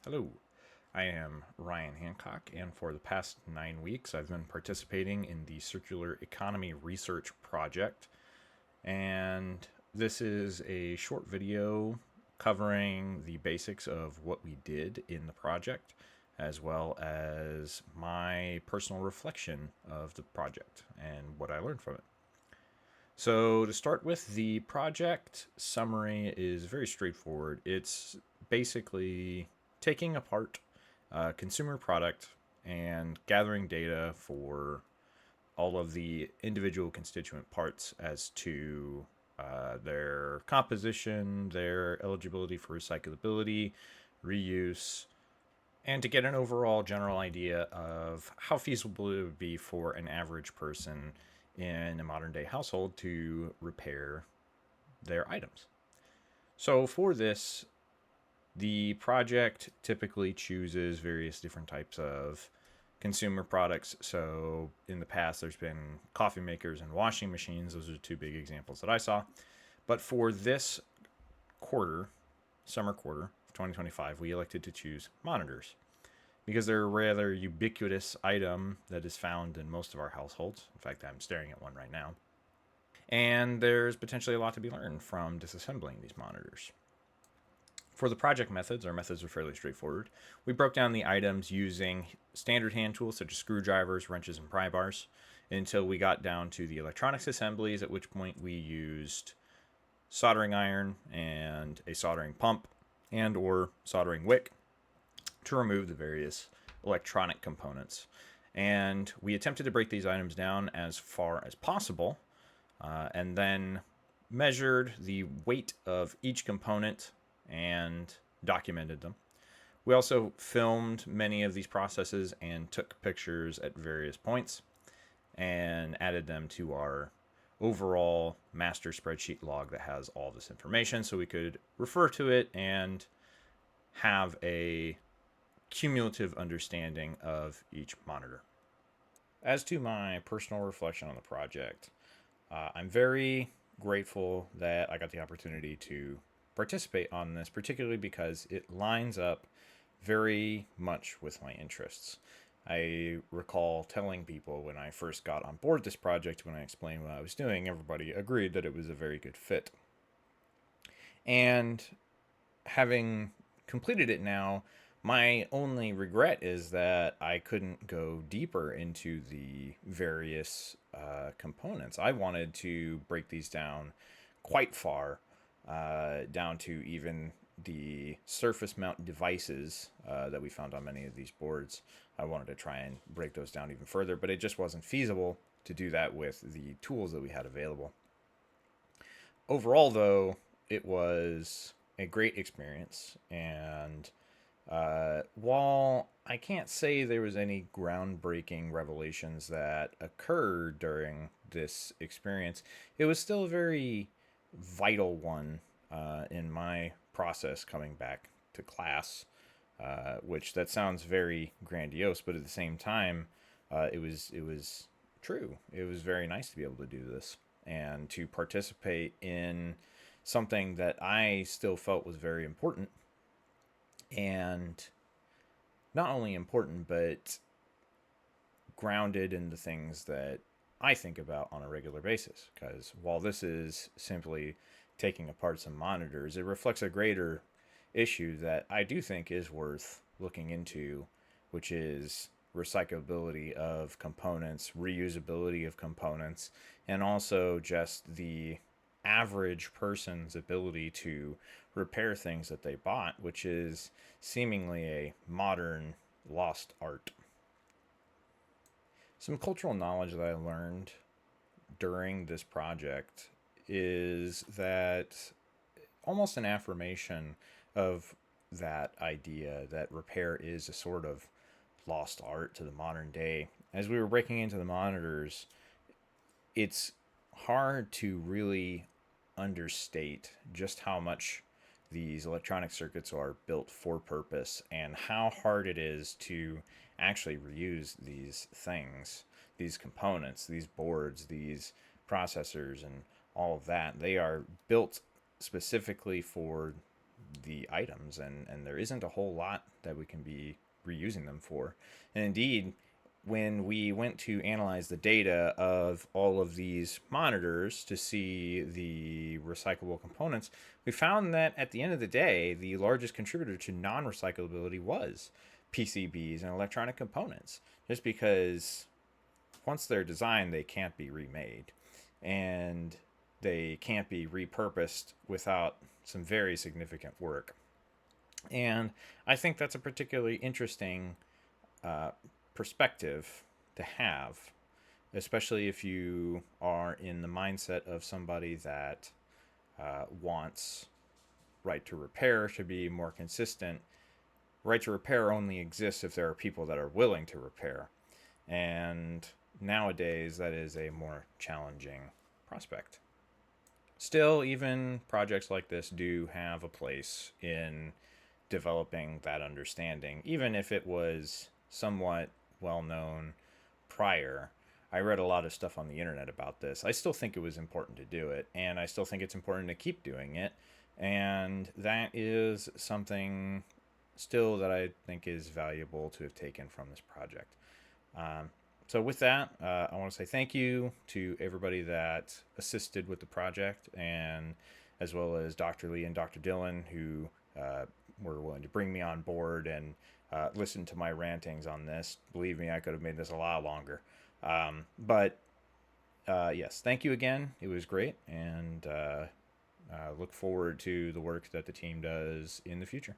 Hello, I am Ryan Hancock, and for the past 9 weeks, I've been participating in the Circular Economy Research Project. And this is a short video covering the basics of what we did in the project, as well as my personal reflection of the project and what I learned from it. So, to start with, the project summary is very straightforward. It's basically taking apart a consumer product and gathering data for all of the individual constituent parts as to their composition, their eligibility for recyclability, reuse, and to get an overall general idea of how feasible it would be for an average person in a modern day household to repair their items. So, for this, the project typically chooses various different types of consumer products. So, in the past, there's been coffee makers and washing machines. Those are two big examples that I saw. But for this quarter, summer quarter of 2025, we elected to choose monitors because they're a rather ubiquitous item that is found in most of our households. In fact, I'm staring at one right now. And there's potentially a lot to be learned from disassembling these monitors. For the project methods, our methods are fairly straightforward. We broke down the items using standard hand tools such as screwdrivers, wrenches, and pry bars until we got down to the electronics assemblies, at which point we used soldering iron and a soldering pump and or soldering wick to remove the various electronic components. And we attempted to break these items down as far as possible, and then measured the weight of each component and documented them. We also filmed many of these processes and took pictures at various points and added them to our overall master spreadsheet log that has all this information so we could refer to it and have a cumulative understanding of each monitor. As to my personal reflection on the project, I'm very grateful that I got the opportunity to participate on this, particularly because it lines up very much with my interests. I recall telling people when I first got on board this project, when I explained what I was doing, everybody agreed that it was a very good fit. And having completed it now, my only regret is that I couldn't go deeper into the various components. I wanted to break these down quite far, down to even the surface mount devices that we found on many of these boards. I wanted to try and break those down even further, but it just wasn't feasible to do that with the tools that we had available. Overall, though, it was a great experience, and while I can't say there was any groundbreaking revelations that occurred during this experience, it was still a very vital one in my process coming back to class, which that sounds very grandiose, but at the same time, it was true. It was very nice to be able to do this and to participate in something that I still felt was very important, and not only important but grounded in the things that I think about on a regular basis. Because while this is simply taking apart some monitors, it reflects a greater issue that I do think is worth looking into, which is recyclability of components, reusability of components, and also just the average person's ability to repair things that they bought, which is seemingly a modern lost art. Some cultural knowledge that I learned during this project is that almost an affirmation of that idea that repair is a sort of lost art to the modern day. As we were breaking into the monitors, it's hard to really understate just how much these electronic circuits are built for purpose and how hard it is to actually reuse these things, these components, these boards, these processors, and all of that. They are built specifically for the items, and there isn't a whole lot that we can be reusing them for. And indeed, when we went to analyze the data of all of these monitors to see the recyclable components, we found that at the end of the day, the largest contributor to non recyclability was PCBs and electronic components, just because once they're designed, they can't be remade. And they can't be repurposed without some very significant work. And I think that's a particularly interesting uh, perspective to have, especially if you are in the mindset of somebody that wants right to repair to be more consistent. Right to repair only exists if there are people that are willing to repair. And nowadays, that is a more challenging prospect. Still, even projects like this do have a place in developing that understanding, even if it was somewhat well known prior. I read a lot of stuff on the internet about this. I still think it was important to do it, and I still think it's important to keep doing it. And that is something still that I think is valuable to have taken from this project. So with that, I want to say thank you to everybody that assisted with the project, and as well as Dr. Lee and Dr. Dillon, who were willing to bring me on board and listen to my rantings on this. Believe me, I could have made this a lot longer. But yes, thank you again. It was great, and look forward to the work that the team does in the future.